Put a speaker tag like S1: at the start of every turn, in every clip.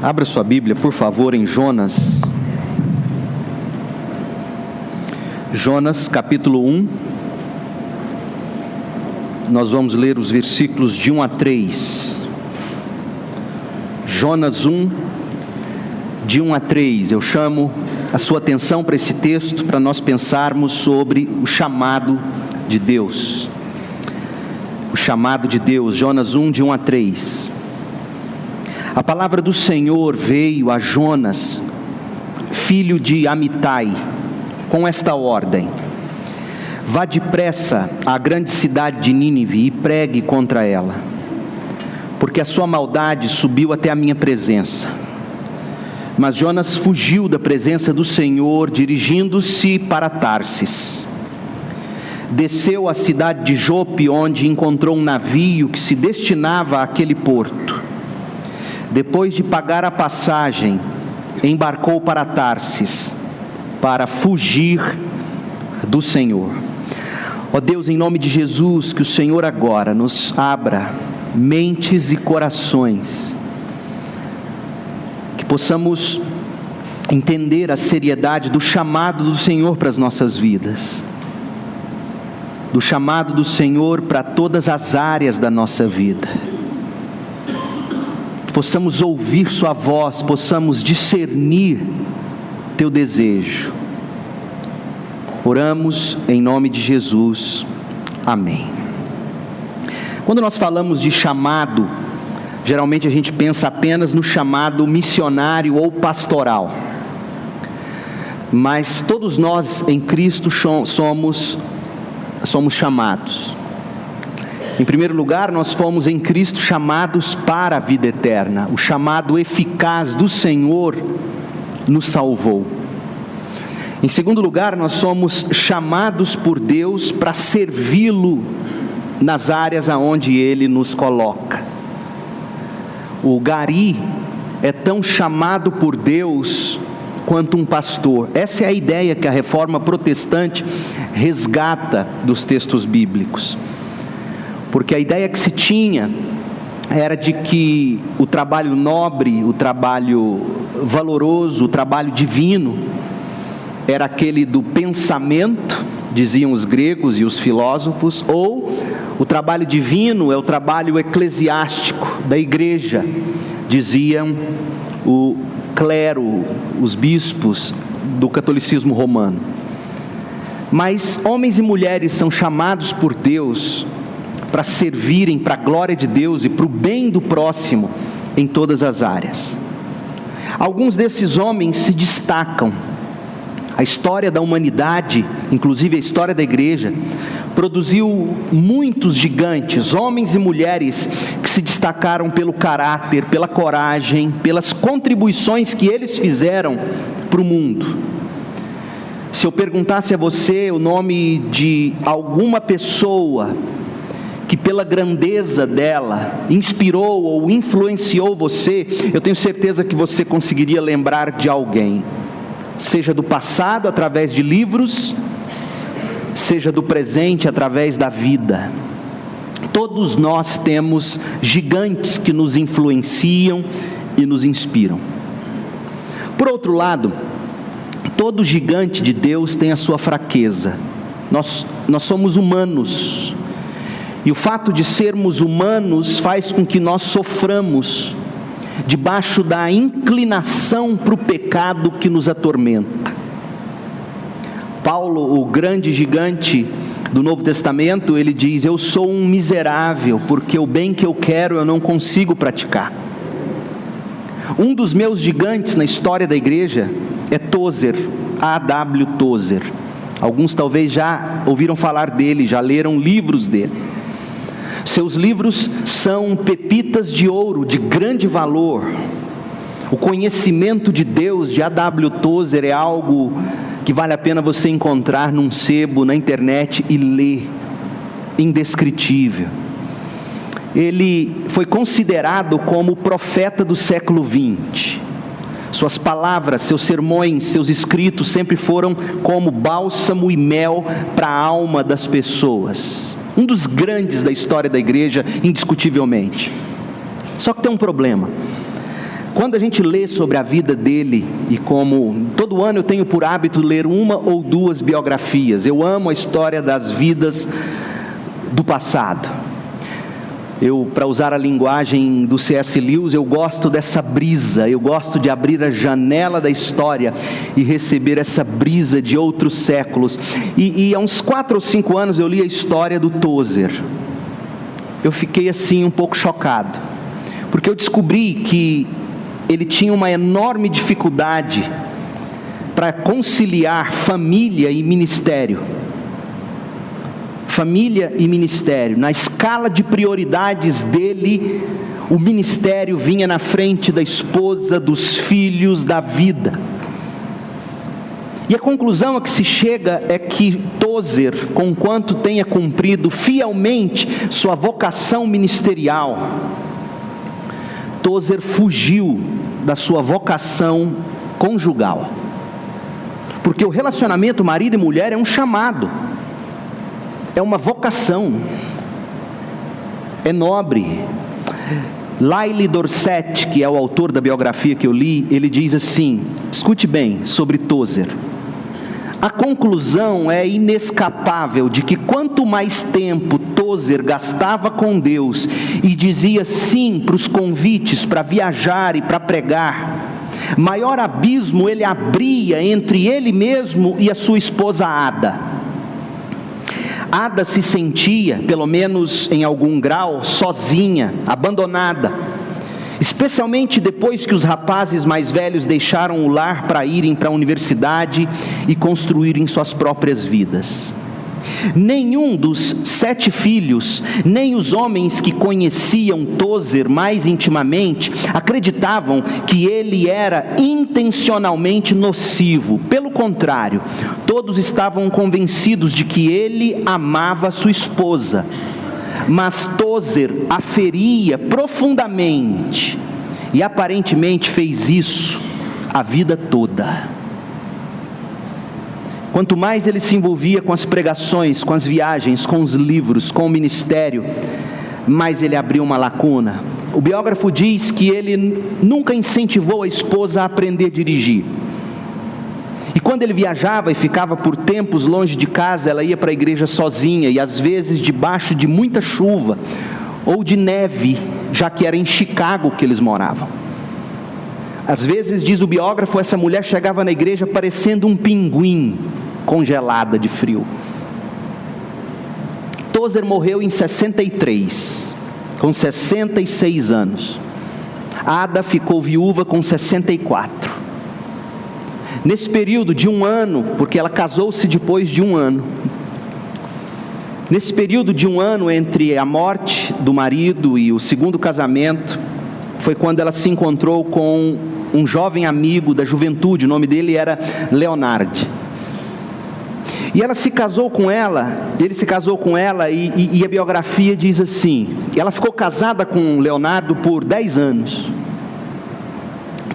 S1: Abra sua Bíblia, por favor, em Jonas. Jonas, capítulo 1. Nós vamos ler os versículos de 1 a 3. Jonas 1, de 1 a 3. Eu chamo a sua atenção para esse texto, para nós pensarmos sobre o chamado de Deus. O chamado de Deus, Jonas 1, de 1 a 3. A palavra do Senhor veio a Jonas, filho de Amitai, com esta ordem: vá depressa à grande cidade de Nínive e pregue contra ela, porque a sua maldade subiu até a minha presença. Mas Jonas fugiu da presença do Senhor, dirigindo-se para Tarsis. Desceu à cidade de Jope, onde encontrou um navio que se destinava àquele porto. Depois de pagar a passagem, embarcou para Tarsis, para fugir do Senhor. Ó Deus, em nome de Jesus, que o Senhor agora nos abra mentes e corações, que possamos entender a seriedade do chamado do Senhor para as nossas vidas, do chamado do Senhor para todas as áreas da nossa vida. Possamos ouvir sua voz, possamos discernir teu desejo. Oramos em nome de Jesus, amém. Quando nós falamos de chamado, geralmente a gente pensa apenas no chamado missionário ou pastoral, mas todos nós em Cristo somos chamados. Em primeiro lugar, nós fomos em Cristo chamados para a vida eterna. O chamado eficaz do Senhor nos salvou. Em segundo lugar, nós somos chamados por Deus para servi-lo nas áreas aonde Ele nos coloca. O gari é tão chamado por Deus quanto um pastor. Essa é a ideia que a reforma protestante resgata dos textos bíblicos. Porque a ideia que se tinha era de que o trabalho nobre, o trabalho valoroso, o trabalho divino, era aquele do pensamento, diziam os gregos e os filósofos, ou o trabalho divino é o trabalho eclesiástico da igreja, diziam o clero, os bispos do catolicismo romano. Mas homens e mulheres são chamados por Deus para servirem para a glória de Deus e para o bem do próximo em todas as áreas. Alguns desses homens se destacam. A história da humanidade, inclusive a história da igreja, produziu muitos gigantes, homens e mulheres que se destacaram pelo caráter, pela coragem, pelas contribuições que eles fizeram para o mundo. Se eu perguntasse a você o nome de alguma pessoa que pela grandeza dela inspirou ou influenciou você, eu tenho certeza que você conseguiria lembrar de alguém, seja do passado através de livros, seja do presente através da vida. Todos nós temos gigantes que nos influenciam e nos inspiram. Por outro lado, todo gigante de Deus tem a sua fraqueza. Nós somos humanos. E o fato de sermos humanos faz com que nós soframos debaixo da inclinação para o pecado que nos atormenta. Paulo, o grande gigante do Novo Testamento, ele diz: eu sou um miserável, porque o bem que eu quero eu não consigo praticar. Um dos meus gigantes na história da igreja é Tozer, A.W. Tozer. Alguns talvez já ouviram falar dele, já leram livros dele. Seus livros são pepitas de ouro, de grande valor. O conhecimento de Deus de A.W. Tozer é algo que vale a pena você encontrar num sebo, na internet e ler. Indescritível. Ele foi considerado como o profeta do século XX. Suas palavras, seus sermões, seus escritos sempre foram como bálsamo e mel para a alma das pessoas. Um dos grandes da história da igreja, indiscutivelmente. Só que tem um problema. Quando a gente lê sobre a vida dele, e como todo ano eu tenho por hábito ler uma ou duas biografias, eu amo a história das vidas do passado. Para usar a linguagem do C.S. Lewis, eu gosto dessa brisa, eu gosto de abrir a janela da história e receber essa brisa de outros séculos. E há uns 4 ou 5 anos eu li a história do Tozer. Eu fiquei assim um pouco chocado, porque eu descobri que ele tinha uma enorme dificuldade para conciliar família e ministério. Família e ministério. Na escala de prioridades dele, o ministério vinha na frente da esposa, dos filhos, da vida. E a conclusão a que se chega é que Tozer, conquanto tenha cumprido fielmente sua vocação ministerial, Tozer fugiu da sua vocação conjugal. Porque o relacionamento marido e mulher é um chamado, é uma vocação, é nobre. Lyle Dorset, que é o autor da biografia que eu li, ele diz assim, escute bem sobre Tozer: a conclusão é inescapável de que quanto mais tempo Tozer gastava com Deus e dizia sim para os convites para viajar e para pregar, maior abismo ele abria entre ele mesmo e a sua esposa Ada. Ada se sentia, pelo menos em algum grau, sozinha, abandonada, especialmente depois que os rapazes mais velhos deixaram o lar para irem para a universidade e construírem suas próprias vidas. Nenhum dos 7 filhos, nem os homens que conheciam Tozer mais intimamente, acreditavam que ele era intencionalmente nocivo. Pelo contrário, todos estavam convencidos de que ele amava sua esposa. Mas Tozer a feria profundamente, e aparentemente fez isso a vida toda. Quanto mais ele se envolvia com as pregações, com as viagens, com os livros, com o ministério, mais ele abriu uma lacuna. O biógrafo diz que ele nunca incentivou a esposa a aprender a dirigir. E quando ele viajava e ficava por tempos longe de casa, ela ia para a igreja sozinha, e às vezes debaixo de muita chuva, ou de neve, já que era em Chicago que eles moravam. Às vezes, diz o biógrafo, essa mulher chegava na igreja parecendo um pinguim, congelada de frio. Tozer morreu em 63, com 66 anos. Ada ficou viúva com 64. Nesse período de 1 ano, porque ela casou-se depois de 1 ano, nesse período de 1 ano entre a morte do marido e o segundo casamento, foi quando ela se encontrou com um jovem amigo da juventude, o nome dele era Leonard. E ela se casou com ele se casou com ela, e a biografia diz assim, ela ficou casada com Leonardo por 10 anos.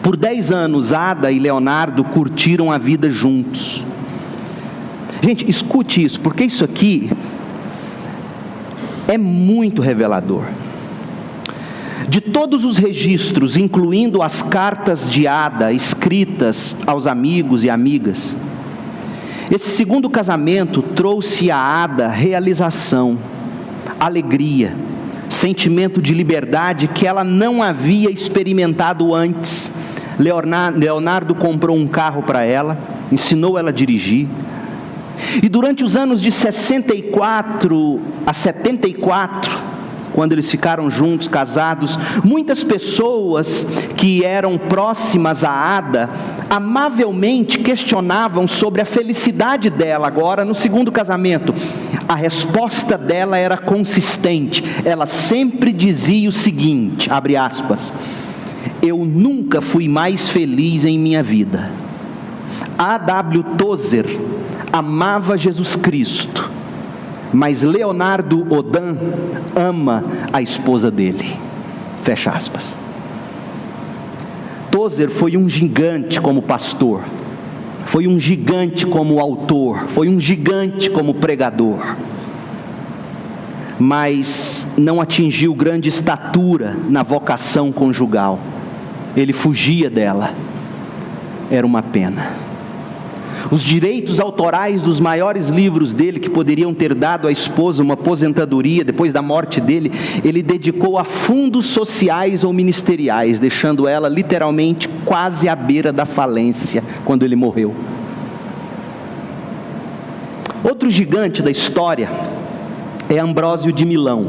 S1: Por 10 anos, Ada e Leonardo curtiram a vida juntos. Gente, escute isso, porque isso aqui é muito revelador. De todos os registros, incluindo as cartas de Ada escritas aos amigos e amigas, esse segundo casamento trouxe a Ada realização, alegria, sentimento de liberdade que ela não havia experimentado antes. Leonardo comprou um carro para ela, ensinou ela a dirigir. E durante os anos de 64 a 74, quando eles ficaram juntos, casados, muitas pessoas que eram próximas a Ada, amavelmente questionavam sobre a felicidade dela agora no segundo casamento. A resposta dela era consistente, ela sempre dizia o seguinte, abre aspas, eu nunca fui mais feliz em minha vida. A.W. Tozer amava Jesus Cristo, mas Leonardo Odan ama a esposa dele. Fecha aspas. Tozer foi um gigante como pastor, foi um gigante como autor, foi um gigante como pregador, mas não atingiu grande estatura na vocação conjugal. ele fugia dela. Era uma pena. Os direitos autorais dos maiores livros dele, que poderiam ter dado à esposa uma aposentadoria depois da morte dele, ele dedicou a fundos sociais ou ministeriais, deixando ela literalmente quase à beira da falência quando ele morreu. Outro gigante da história é Ambrósio de Milão.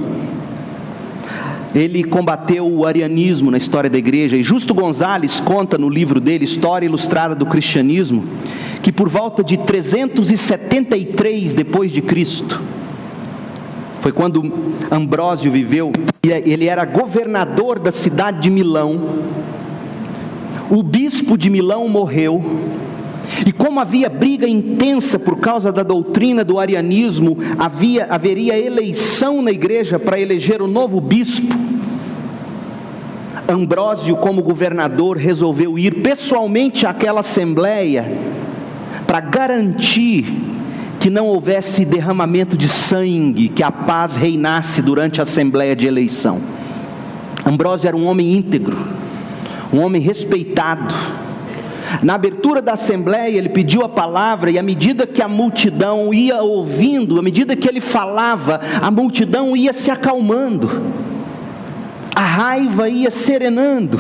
S1: Ele combateu o arianismo na história da igreja, e Justo Gonzalez conta no livro dele, História Ilustrada do Cristianismo, que por volta de 373 depois de Cristo, foi quando Ambrósio viveu, ele era governador da cidade de Milão. O bispo de Milão morreu, e como havia briga intensa por causa da doutrina do arianismo, haveria eleição na igreja para eleger o novo bispo. Ambrósio, como governador, resolveu ir pessoalmente àquela assembleia para garantir que não houvesse derramamento de sangue, que a paz reinasse durante a assembleia de eleição. Ambrósio era um homem íntegro, um homem respeitado. Na abertura da assembleia, ele pediu a palavra, e à medida que a multidão ia ouvindo, à medida que ele falava, a multidão ia se acalmando, a raiva ia serenando.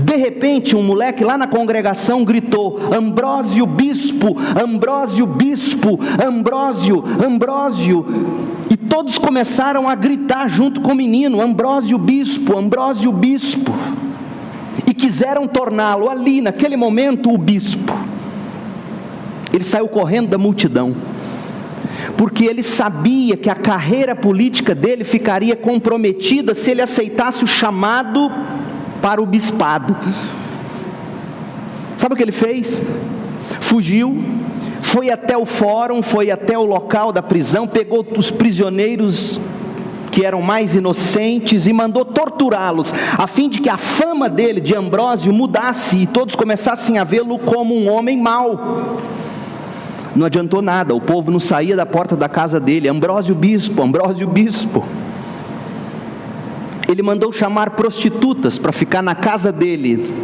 S1: De repente, um moleque lá na congregação gritou: Ambrósio bispo, Ambrósio bispo, Ambrósio, Ambrósio. E todos começaram a gritar junto com o menino: Ambrósio bispo, Ambrósio bispo. E quiseram torná-lo ali, naquele momento, o bispo. Ele saiu correndo da multidão, porque ele sabia que a carreira política dele ficaria comprometida se ele aceitasse o chamado para o bispado. Sabe o que ele fez? Fugiu, foi até o fórum, foi até o local da prisão, pegou os prisioneiros que eram mais inocentes e mandou torturá-los, a fim de que a fama dele, de Ambrósio, mudasse e todos começassem a vê-lo como um homem mau. Não adiantou nada, o povo não saía da porta da casa dele: Ambrósio bispo, Ambrósio bispo. Ele mandou chamar prostitutas para ficar na casa dele.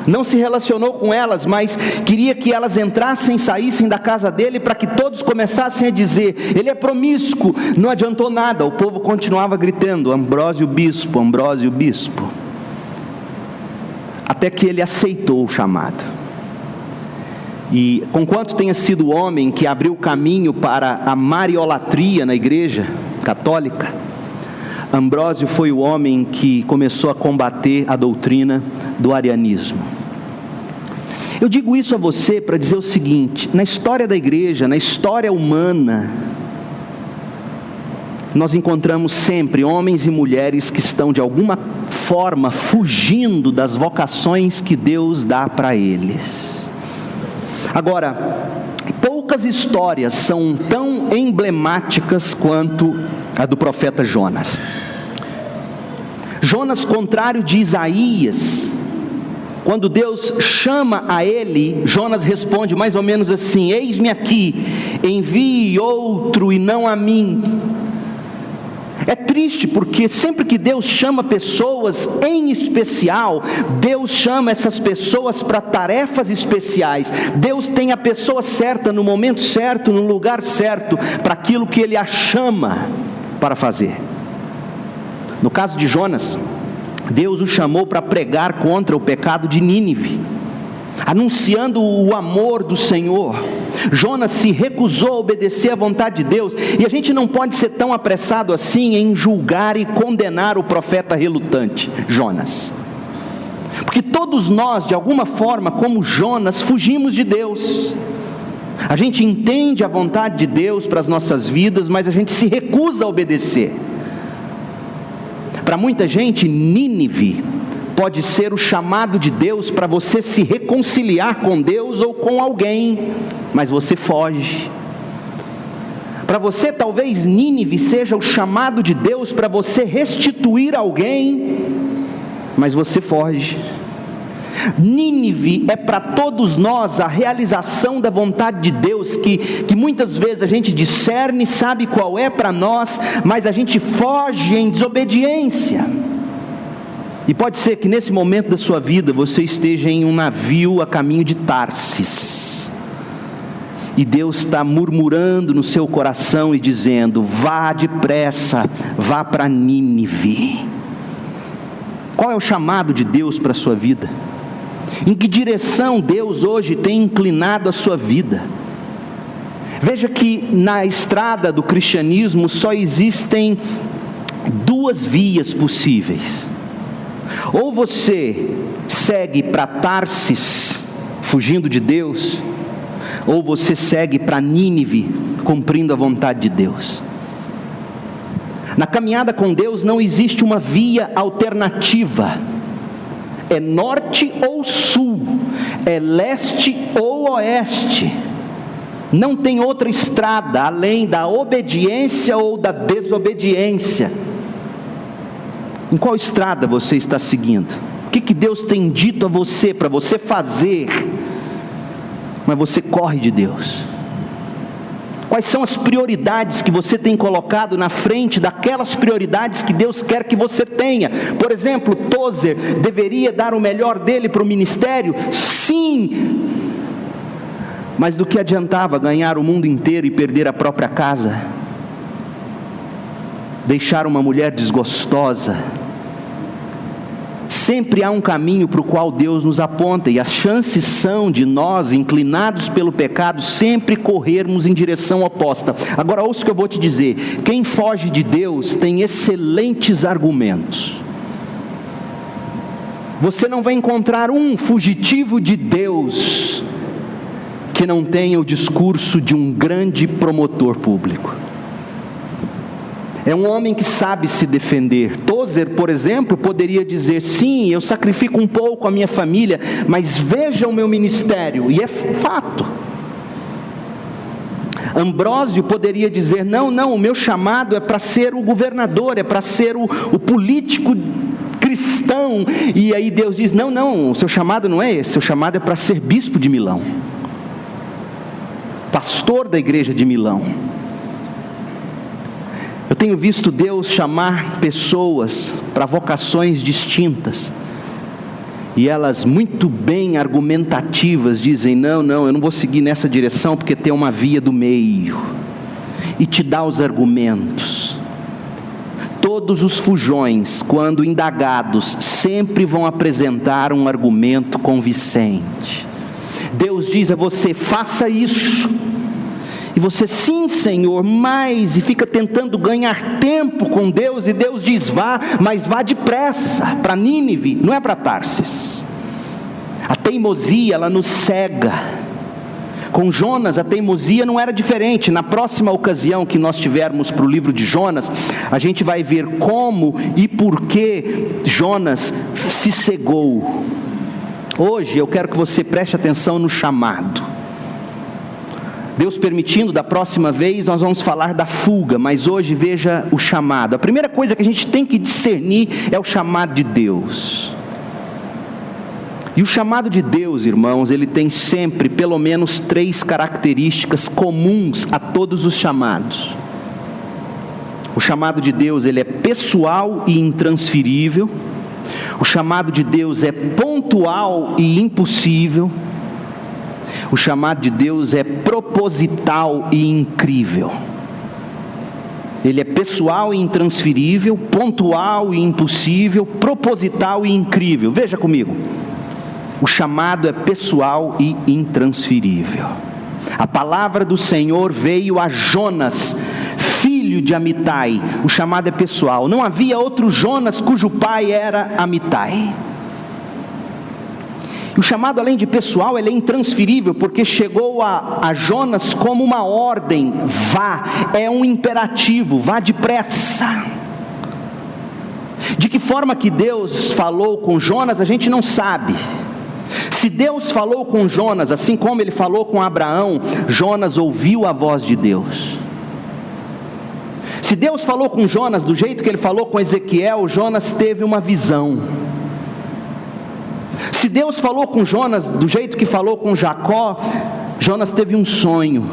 S1: Não se relacionou com elas, mas queria que elas entrassem e saíssem da casa dele, para que todos começassem a dizer: ele é promíscuo. Não adiantou nada, o povo continuava gritando: Ambrósio bispo, Ambrósio bispo. Até que ele aceitou o chamado. E conquanto tenha sido o homem que abriu o caminho para a mariolatria na igreja católica, Ambrósio foi o homem que começou a combater a doutrina do arianismo. Eu digo isso a você para dizer o seguinte: na história da igreja, na história humana, nós encontramos sempre homens e mulheres que estão de alguma forma fugindo das vocações que Deus dá para eles. Agora, poucas histórias são tão emblemáticas quanto a do profeta Jonas. Jonas, contrário de Isaías, quando Deus chama a ele, Jonas responde mais ou menos assim: eis-me aqui, envie outro e não a mim. É triste porque sempre que Deus chama pessoas em especial, Deus chama essas pessoas para tarefas especiais. Deus tem a pessoa certa, no momento certo, no lugar certo, para aquilo que Ele a chama para fazer. No caso de Jonas, Deus o chamou para pregar contra o pecado de Nínive, anunciando o amor do Senhor. Jonas se recusou a obedecer à vontade de Deus, e a gente não pode ser tão apressado assim em julgar e condenar o profeta relutante, Jonas, porque todos nós, de alguma forma, como Jonas, fugimos de Deus. A gente entende a vontade de Deus para as nossas vidas, mas a gente se recusa a obedecer. Para muita gente, Nínive pode ser o chamado de Deus para você se reconciliar com Deus ou com alguém, mas você foge. Para você, talvez Nínive seja o chamado de Deus para você restituir alguém, mas você foge. Nínive é para todos nós a realização da vontade de Deus, que muitas vezes a gente discerne, sabe qual é para nós, mas a gente foge em desobediência. E pode ser que nesse momento da sua vida você esteja em um navio a caminho de Tarsis. E Deus está murmurando no seu coração e dizendo: vá depressa, vá para Nínive. Qual é o chamado de Deus para a sua vida? Em que direção Deus hoje tem inclinado a sua vida? Veja que na estrada do cristianismo só existem duas vias possíveis. Ou você segue para Tarsis, fugindo de Deus, ou você segue para Nínive, cumprindo a vontade de Deus. Na caminhada com Deus não existe uma via alternativa. É norte ou sul, é leste ou oeste. Não tem outra estrada além da obediência ou da desobediência. Em qual estrada você está seguindo? O que Deus tem dito a você para você fazer, mas você corre de Deus? Quais são as prioridades que você tem colocado na frente daquelas prioridades que Deus quer que você tenha? Por exemplo, Tozer deveria dar o melhor dele para o ministério? Sim, mas do que adiantava ganhar o mundo inteiro e perder a própria casa? Deixar uma mulher desgostosa? Sempre há um caminho para o qual Deus nos aponta, e as chances são de nós, inclinados pelo pecado, sempre corrermos em direção oposta. Agora ouça o que eu vou te dizer: quem foge de Deus tem excelentes argumentos. Você não vai encontrar um fugitivo de Deus que não tenha o discurso de um grande promotor público. É um homem que sabe se defender. Tozer, por exemplo, poderia dizer: sim, eu sacrifico um pouco a minha família, mas veja o meu ministério, e é fato. Ambrósio poderia dizer: não, o meu chamado é para ser o governador, é para ser o político cristão. E aí Deus diz: não, o seu chamado não é esse, o seu chamado é para ser bispo de Milão, pastor da igreja de Milão. Eu tenho visto Deus chamar pessoas para vocações distintas, e elas muito bem argumentativas dizem: não, eu não vou seguir nessa direção porque tem uma via do meio, e te dá os argumentos. Todos os fujões, quando indagados, sempre vão apresentar um argumento convincente. Deus diz a você: faça isso. E você: sim, Senhor, mas, e fica tentando ganhar tempo com Deus, e Deus diz: vá, mas vá depressa para Nínive, não é para Tarsis. A teimosia, ela nos cega. Com Jonas, a teimosia não era diferente. Na próxima ocasião que nós tivermos para o livro de Jonas, a gente vai ver como e por que Jonas se cegou. Hoje eu quero que você preste atenção no chamado. Deus permitindo, da próxima vez nós vamos falar da fuga, mas hoje veja o chamado. A primeira coisa que a gente tem que discernir é o chamado de Deus. E o chamado de Deus, irmãos, ele tem sempre pelo menos 3 características comuns a todos os chamados. O chamado de Deus, ele é pessoal e intransferível. O chamado de Deus é pontual e impossível. O chamado de Deus é proposital e incrível. Ele é pessoal e intransferível, pontual e impossível, proposital e incrível. Veja comigo. O chamado é pessoal e intransferível. A palavra do Senhor veio a Jonas, filho de Amitai. O chamado é pessoal. Não havia outro Jonas cujo pai era Amitai. O chamado, além de pessoal, ele é intransferível, porque chegou a Jonas como uma ordem: vá, é um imperativo, vá depressa. De que forma que Deus falou com Jonas, a gente não sabe. Se Deus falou com Jonas, assim como ele falou com Abraão, Jonas ouviu a voz de Deus. Se Deus falou com Jonas do jeito que ele falou com Ezequiel, Jonas teve uma visão. Se Deus falou com Jonas do jeito que falou com Jacó, Jonas teve um sonho.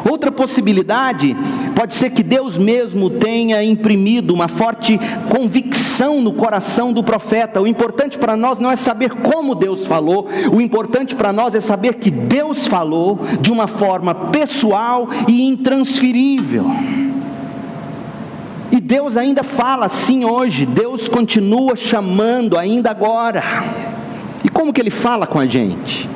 S1: Outra possibilidade pode ser que Deus mesmo tenha imprimido uma forte convicção no coração do profeta. O importante para nós não é saber como Deus falou, o importante para nós é saber que Deus falou de uma forma pessoal e intransferível. E Deus ainda fala assim hoje, Deus continua chamando ainda agora. E como que Ele fala com a gente?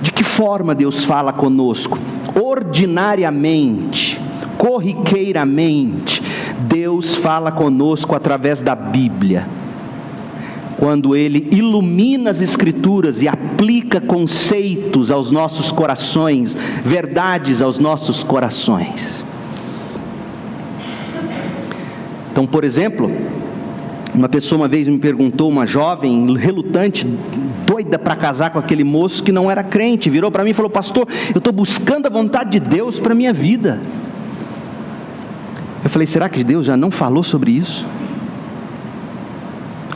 S1: De que forma Deus fala conosco? Ordinariamente, corriqueiramente, Deus fala conosco através da Bíblia. Quando Ele ilumina as Escrituras e aplica conceitos aos nossos corações, verdades aos nossos corações. Então, por exemplo, uma pessoa uma vez me perguntou, uma jovem relutante, doida para casar com aquele moço que não era crente, virou para mim e falou: pastor, eu estou buscando a vontade de Deus para a minha vida. Eu falei: será que Deus já não falou sobre isso?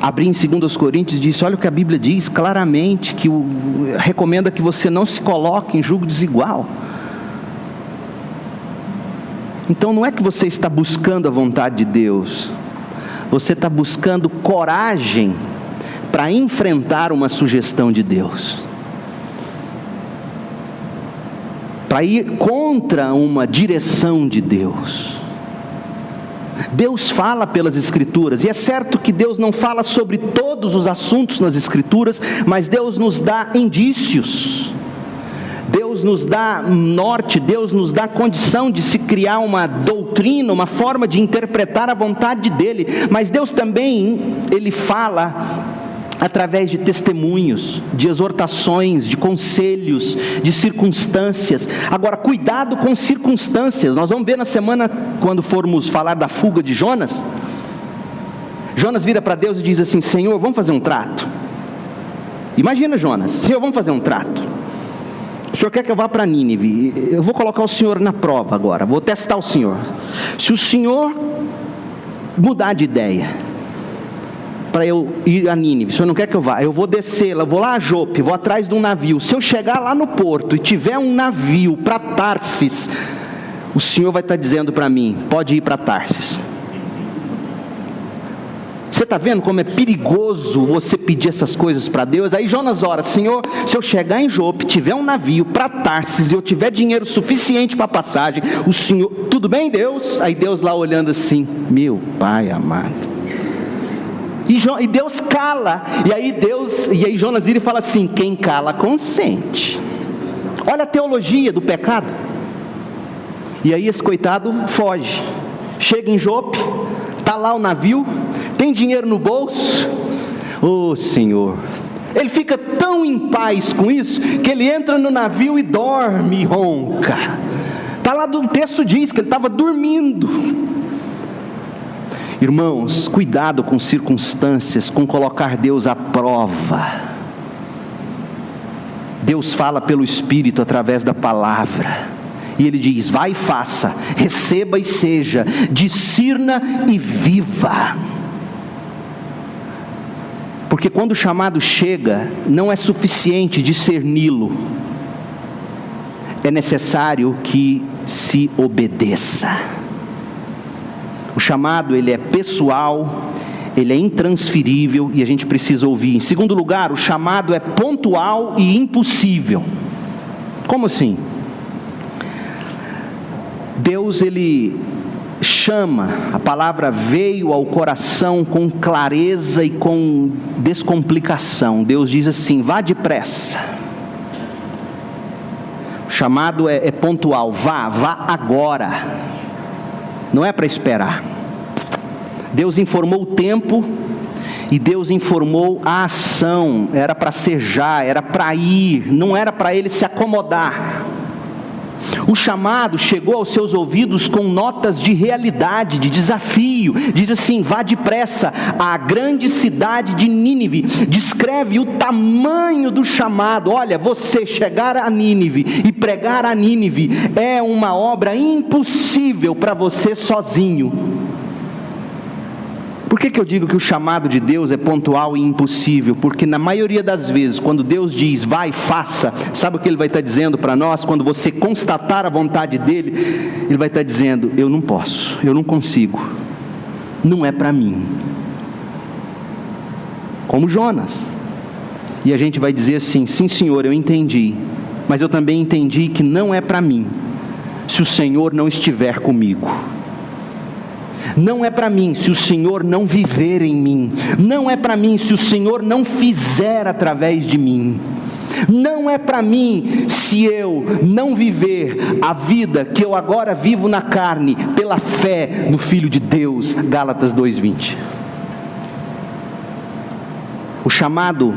S1: Abri em 2 Coríntios e disse: olha o que a Bíblia diz claramente, que recomenda que você não se coloque em julgo desigual. Então não é que você está buscando a vontade de Deus, você está buscando coragem para enfrentar uma sugestão de Deus, para ir contra uma direção de Deus. Deus fala pelas Escrituras, e é certo que Deus não fala sobre todos os assuntos nas Escrituras, mas Deus nos dá indícios, Deus nos dá norte, Deus nos dá condição de se criar uma doutrina, uma forma de interpretar a vontade dEle. Mas Deus também, Ele fala através de testemunhos, de exortações, de conselhos, de circunstâncias. Agora, cuidado com circunstâncias. Nós vamos ver na semana, quando formos falar da fuga de Jonas. Jonas vira para Deus e diz assim: Senhor, vamos fazer um trato. Imagina Jonas: Senhor, vamos fazer um trato. O Senhor quer que eu vá para Nínive? Eu vou colocar o Senhor na prova agora, vou testar o Senhor. Se o Senhor mudar de ideia para eu ir a Nínive, o Senhor não quer que eu vá, eu vou descer, eu vou lá a Jope, vou atrás de um navio. Se eu chegar lá no porto e tiver um navio para Tarsis, o Senhor vai estar dizendo para mim: pode ir para Tarsis. Você está vendo como é perigoso você pedir essas coisas para Deus? Aí Jonas ora: Senhor, se eu chegar em Jope, tiver um navio para Tarsis, e eu tiver dinheiro suficiente para passagem, o Senhor, tudo bem, Deus? Aí Deus lá olhando assim: meu Pai amado. E Deus cala. E aí Jonas vira e fala assim: quem cala consente. Olha a teologia do pecado. E aí esse coitado foge, chega em Jope, está lá o navio, tem dinheiro no bolso. Oh Senhor, ele fica tão em paz com isso, que ele entra no navio e dorme e ronca. Está lá, o texto diz que ele estava dormindo. Irmãos, cuidado com circunstâncias, com colocar Deus à prova. Deus fala pelo Espírito através da palavra, e Ele diz: vai e faça, receba e seja, discirna e viva. Porque quando o chamado chega, não é suficiente discerni-lo, é necessário que se obedeça. O chamado, ele é pessoal, ele é intransferível, e a gente precisa ouvir. Em segundo lugar, o chamado é pontual e impossível. Como assim? Deus, ele chama, a palavra veio ao coração com clareza e com descomplicação. Deus diz assim: vá depressa. O chamado é pontual: vá agora. Não é para esperar. Deus informou o tempo e Deus informou a ação. Era para ser já, era para ir, não era para ele se acomodar. O chamado chegou aos seus ouvidos com notas de realidade, de desafio. Diz assim: vá depressa à grande cidade de Nínive. Descreve o tamanho do chamado. Olha, você chegar a Nínive e pregar a Nínive é uma obra impossível para você sozinho. Por Por que eu digo que o chamado de Deus é pontual e impossível? Porque na maioria das vezes, quando Deus diz, vai, faça, sabe o que Ele vai estar dizendo para nós? Quando você constatar a vontade dEle, Ele vai estar dizendo, eu não posso, eu não consigo, não é para mim. Como Jonas. E a gente vai dizer assim, sim Senhor, eu entendi, mas eu também entendi que não é para mim, se o Senhor não estiver comigo. Não é para mim se o Senhor não viver em mim. Não é para mim se o Senhor não fizer através de mim. Não é para mim se eu não viver a vida que eu agora vivo na carne, pela fé no Filho de Deus. Gálatas 2:20. O chamado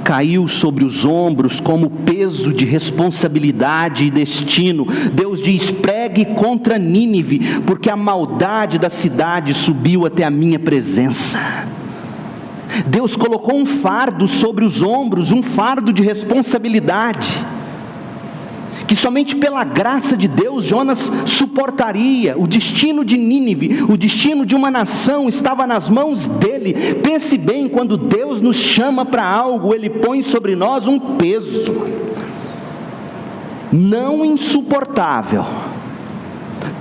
S1: caiu sobre os ombros como peso de responsabilidade e destino. Deus diz, pregue contra Nínive, porque a maldade da cidade subiu até a minha presença. Deus colocou um fardo sobre os ombros, um fardo de responsabilidade, que somente pela graça de Deus Jonas suportaria. O destino de Nínive, o destino de uma nação estava nas mãos dele. Pense bem, quando Deus nos chama para algo, Ele põe sobre nós um peso, não insuportável,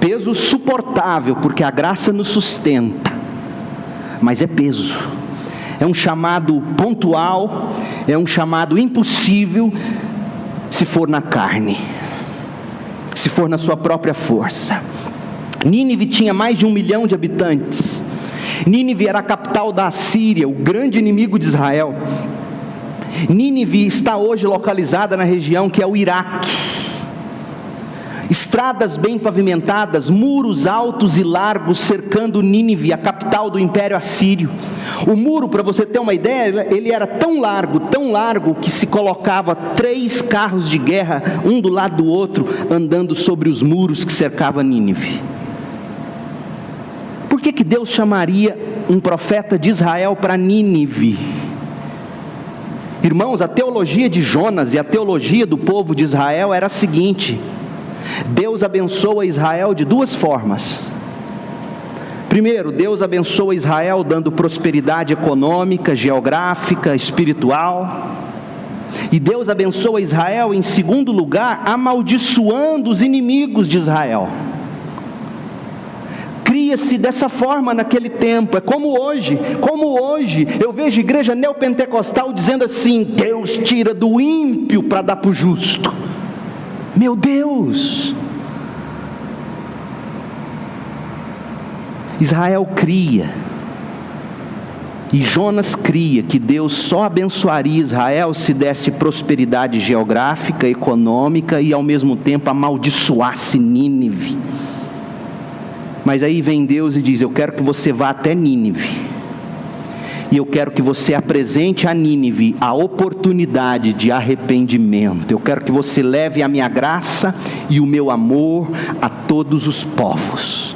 S1: peso suportável, porque a graça nos sustenta, mas é peso. É um chamado pontual, é um chamado impossível, se for na carne, se for na sua própria força. Nínive tinha mais de 1 milhão de habitantes. Nínive era a capital da Assíria, o grande inimigo de Israel. Nínive está hoje localizada na região que é o Iraque. Estradas bem pavimentadas, muros altos e largos cercando Nínive, a capital do Império Assírio. O muro, para você ter uma ideia, ele era tão largo, que se colocava 3 carros de guerra, um do lado do outro, andando sobre os muros que cercavam Nínive. Por que Deus chamaria um profeta de Israel para Nínive? Irmãos, a teologia de Jonas e a teologia do povo de Israel era a seguinte: Deus abençoa Israel de 2 formas. Primeiro, Deus abençoa Israel dando prosperidade econômica, geográfica, espiritual. E Deus abençoa Israel, em segundo lugar, amaldiçoando os inimigos de Israel. Cria-se dessa forma naquele tempo. É como hoje, eu vejo igreja neopentecostal dizendo assim, Deus tira do ímpio para dar para o justo. Meu Deus! Israel cria, e Jonas cria que Deus só abençoaria Israel se desse prosperidade geográfica, econômica e ao mesmo tempo amaldiçoasse Nínive. Mas aí vem Deus e diz, eu quero que você vá até Nínive, e eu quero que você apresente a Nínive a oportunidade de arrependimento. Eu quero que você leve a minha graça e o meu amor a todos os povos.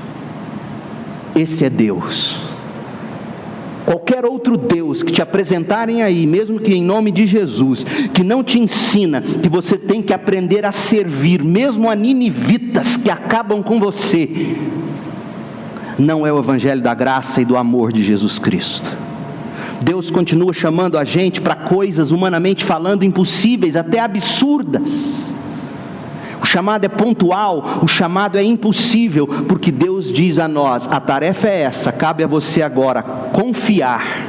S1: Esse é Deus. Qualquer outro Deus que te apresentarem aí, mesmo que em nome de Jesus, que não te ensina que você tem que aprender a servir, mesmo a ninivitas que acabam com você, não é o evangelho da graça e do amor de Jesus Cristo. Deus continua chamando a gente para coisas, humanamente falando, impossíveis, até absurdas. O chamado é pontual, o chamado é impossível, porque Deus diz a nós, a tarefa é essa, cabe a você agora confiar,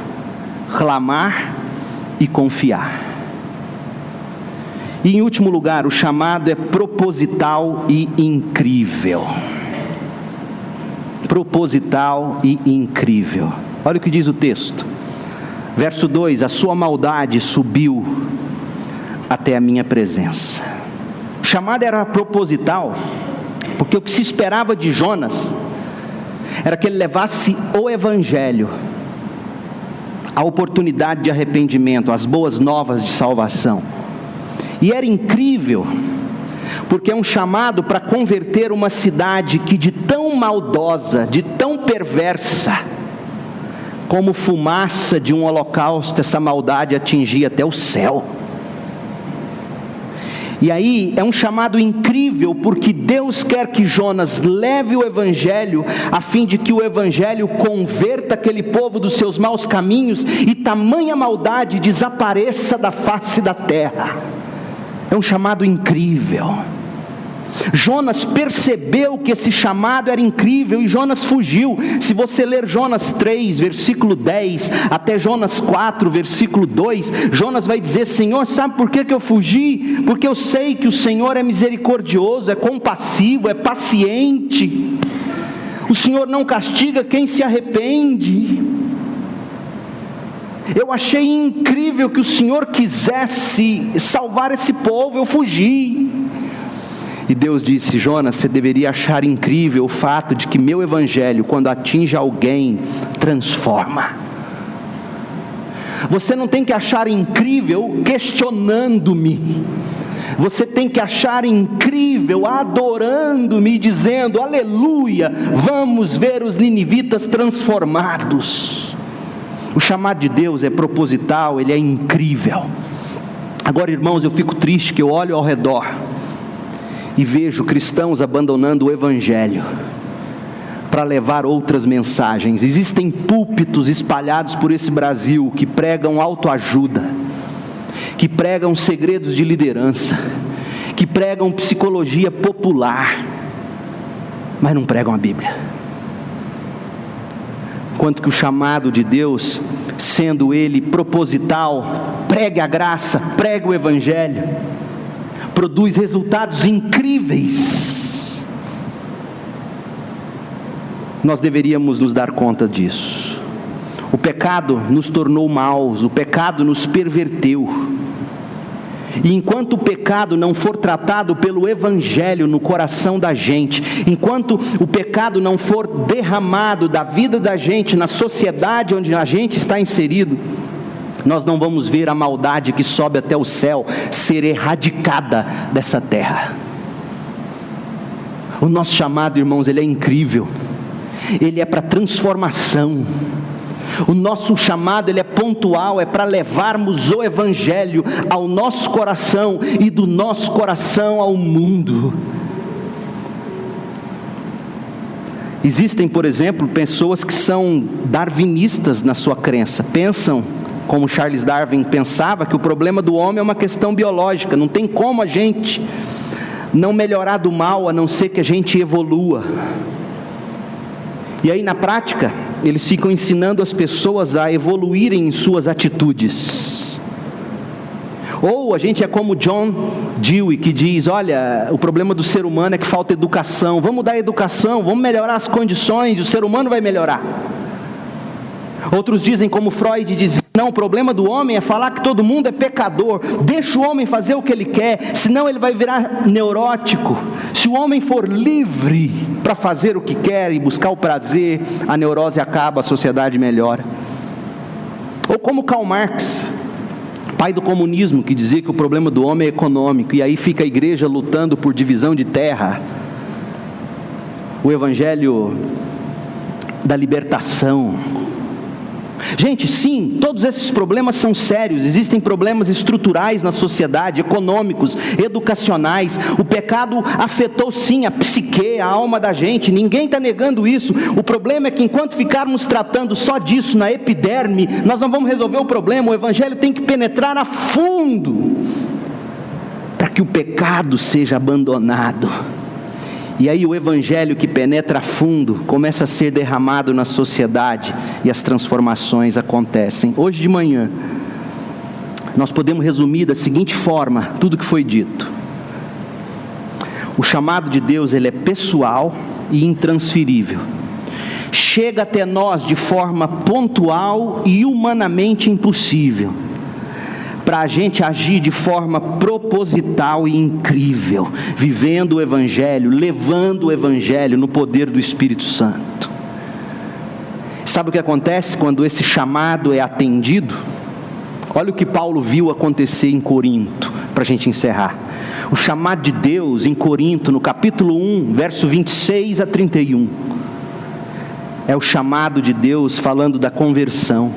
S1: clamar e confiar. E em último lugar, o chamado é proposital e incrível. Proposital e incrível. Olha o que diz o texto. Verso 2, a sua maldade subiu até a minha presença. O chamado era proposital, porque o que se esperava de Jonas era que ele levasse o evangelho, a oportunidade de arrependimento, as boas novas de salvação. E era incrível, porque é um chamado para converter uma cidade que de tão maldosa, de tão perversa, como fumaça de um holocausto, essa maldade atingia até o céu. E aí é um chamado incrível, porque Deus quer que Jonas leve o Evangelho, a fim de que o Evangelho converta aquele povo dos seus maus caminhos, e tamanha maldade desapareça da face da terra. É um chamado incrível. Jonas percebeu que esse chamado era incrível, e Jonas fugiu. Se você ler Jonas 3, versículo 10, até Jonas 4, versículo 2, Jonas vai dizer: Senhor, sabe por que eu fugi? Porque eu sei que o Senhor é misericordioso, é compassivo, é paciente. O Senhor não castiga quem se arrepende. Eu achei incrível que o Senhor quisesse salvar esse povo, eu fugi. E Deus disse: Jonas, você deveria achar incrível o fato de que meu Evangelho, quando atinge alguém, transforma. Você não tem que achar incrível questionando-me. Você tem que achar incrível adorando-me, dizendo: aleluia, vamos ver os ninivitas transformados. O chamado de Deus é proposital, ele é incrível. Agora, irmãos, eu fico triste que eu olho ao redor e vejo cristãos abandonando o Evangelho para levar outras mensagens. Existem púlpitos espalhados por esse Brasil que pregam autoajuda, que pregam segredos de liderança, que pregam psicologia popular, mas não pregam a Bíblia. Enquanto que o chamado de Deus, sendo ele proposital, pregue a graça, pregue o Evangelho, produz resultados incríveis. Nós deveríamos nos dar conta disso. O pecado nos tornou maus, o pecado nos perverteu. E enquanto o pecado não for tratado pelo Evangelho no coração da gente, enquanto o pecado não for derramado da vida da gente na sociedade onde a gente está inserido, nós não vamos ver a maldade que sobe até o céu ser erradicada dessa terra. O nosso chamado, irmãos, ele é incrível. Ele é para transformação. O nosso chamado, ele é pontual, é para levarmos o Evangelho ao nosso coração e do nosso coração ao mundo. Existem, por exemplo, pessoas que são darwinistas na sua crença, pensam como Charles Darwin pensava, que o problema do homem é uma questão biológica, não tem como a gente não melhorar do mal, a não ser que a gente evolua. E aí na prática, eles ficam ensinando as pessoas a evoluírem em suas atitudes. Ou a gente é como John Dewey, que diz: olha, o problema do ser humano é que falta educação, vamos dar educação, vamos melhorar as condições e o ser humano vai melhorar. Outros dizem, como Freud dizia: não, o problema do homem é falar que todo mundo é pecador, deixa o homem fazer o que ele quer, senão ele vai virar neurótico. Se o homem for livre para fazer o que quer e buscar o prazer, a neurose acaba, a sociedade melhora. Ou como Karl Marx, pai do comunismo, que dizia que o problema do homem é econômico, e aí fica a igreja lutando por divisão de terra. O evangelho da libertação. Gente, sim, todos esses problemas são sérios. Existem problemas estruturais na sociedade, econômicos, educacionais. O pecado afetou sim a psique, a alma da gente, ninguém está negando isso. O problema é que enquanto ficarmos tratando só disso na epiderme, nós não vamos resolver o problema. O evangelho tem que penetrar a fundo, para que o pecado seja abandonado. E aí o evangelho que penetra a fundo começa a ser derramado na sociedade e as transformações acontecem. Hoje de manhã, nós podemos resumir da seguinte forma tudo que foi dito. O chamado de Deus, ele é pessoal e intransferível. Chega até nós de forma pontual e humanamente impossível, para a gente agir de forma proposital e incrível, vivendo o evangelho, levando o evangelho no poder do Espírito Santo. Sabe o que acontece quando esse chamado é atendido? Olha o que Paulo viu acontecer em Corinto, para a gente encerrar. O chamado de Deus em Corinto, no capítulo 1, verso 26 a 31. É o chamado de Deus falando da conversão.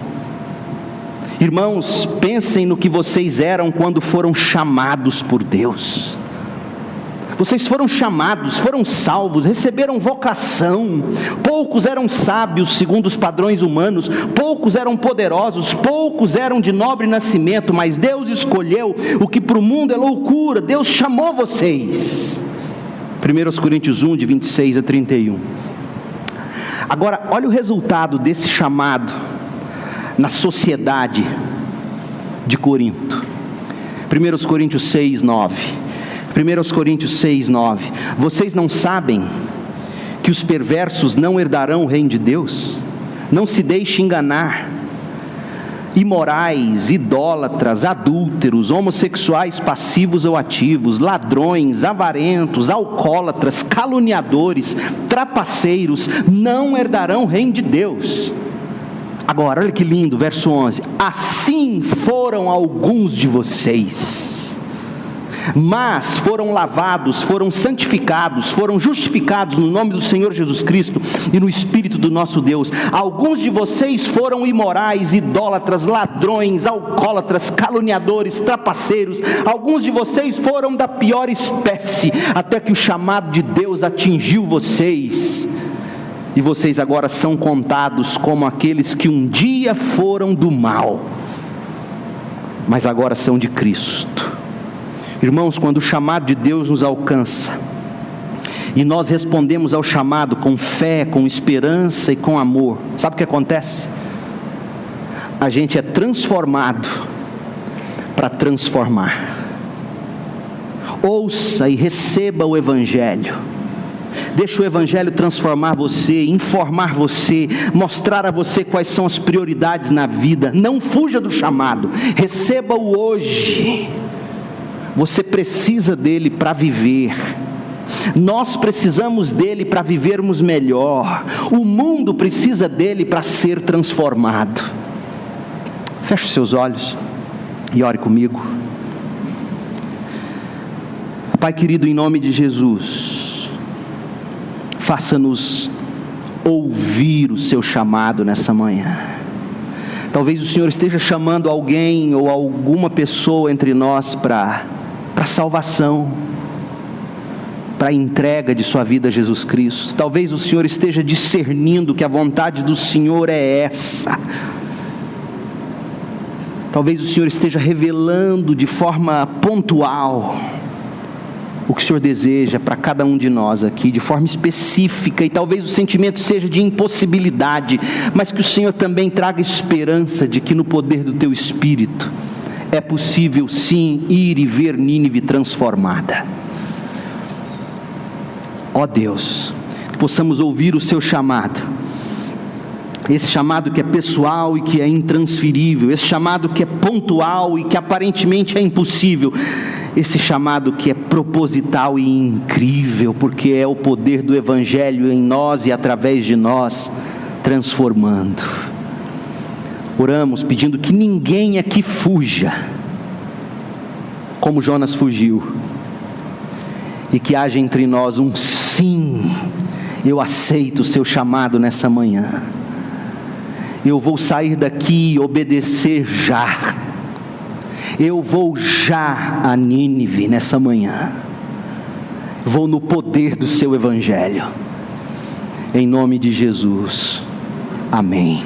S1: Irmãos, pensem no que vocês eram quando foram chamados por Deus. Vocês foram chamados, foram salvos, receberam vocação. Poucos eram sábios segundo os padrões humanos, poucos eram poderosos, poucos eram de nobre nascimento, mas Deus escolheu o que para o mundo é loucura. Deus chamou vocês. 1 Coríntios 1, de 26 a 31. Agora, olha o resultado desse chamado na sociedade de Corinto. 1 Coríntios 6, 9. 1 Coríntios 6, 9. Vocês não sabem que os perversos não herdarão o reino de Deus? Não se deixe enganar. Imorais, idólatras, adúlteros, homossexuais passivos ou ativos, ladrões, avarentos, alcoólatras, caluniadores, trapaceiros, não herdarão o reino de Deus. Agora, olha que lindo, verso 11. Assim foram alguns de vocês, mas foram lavados, foram santificados, foram justificados no nome do Senhor Jesus Cristo e no Espírito do nosso Deus. Alguns de vocês foram imorais, idólatras, ladrões, alcoólatras, caluniadores, trapaceiros. Alguns de vocês foram da pior espécie, até que o chamado de Deus atingiu vocês. E vocês agora são contados como aqueles que um dia foram do mal, mas agora são de Cristo. Irmãos, quando o chamado de Deus nos alcança, e nós respondemos ao chamado com fé, com esperança e com amor, sabe o que acontece? A gente é transformado para transformar. Ouça e receba o Evangelho. Deixa o Evangelho transformar você, informar você, mostrar a você quais são as prioridades na vida. Não fuja do chamado, receba-o hoje. Você precisa dele para viver. Nós precisamos dele para vivermos melhor. O mundo precisa dele para ser transformado. Feche os seus olhos e ore comigo. Pai querido, em nome de Jesus, faça-nos ouvir o seu chamado nessa manhã. Talvez o Senhor esteja chamando alguém ou alguma pessoa entre nós para salvação, para a entrega de sua vida a Jesus Cristo. Talvez o Senhor esteja discernindo que a vontade do Senhor é essa. Talvez o Senhor esteja revelando de forma pontual o que o Senhor deseja para cada um de nós aqui, de forma específica, e talvez o sentimento seja de impossibilidade, mas que o Senhor também traga esperança de que no poder do Teu Espírito é possível sim ir e ver Nínive transformada. Ó Deus, que possamos ouvir o Seu chamado, esse chamado que é pessoal e que é intransferível, esse chamado que é pontual e que aparentemente é impossível, esse chamado que é proposital e incrível, porque é o poder do Evangelho em nós e através de nós, transformando. Oramos pedindo que ninguém aqui fuja, como Jonas fugiu, e que haja entre nós um sim, eu aceito o seu chamado nessa manhã, eu vou sair daqui e obedecer já, eu vou já a Nínive nessa manhã, vou no poder do seu Evangelho, em nome de Jesus, amém.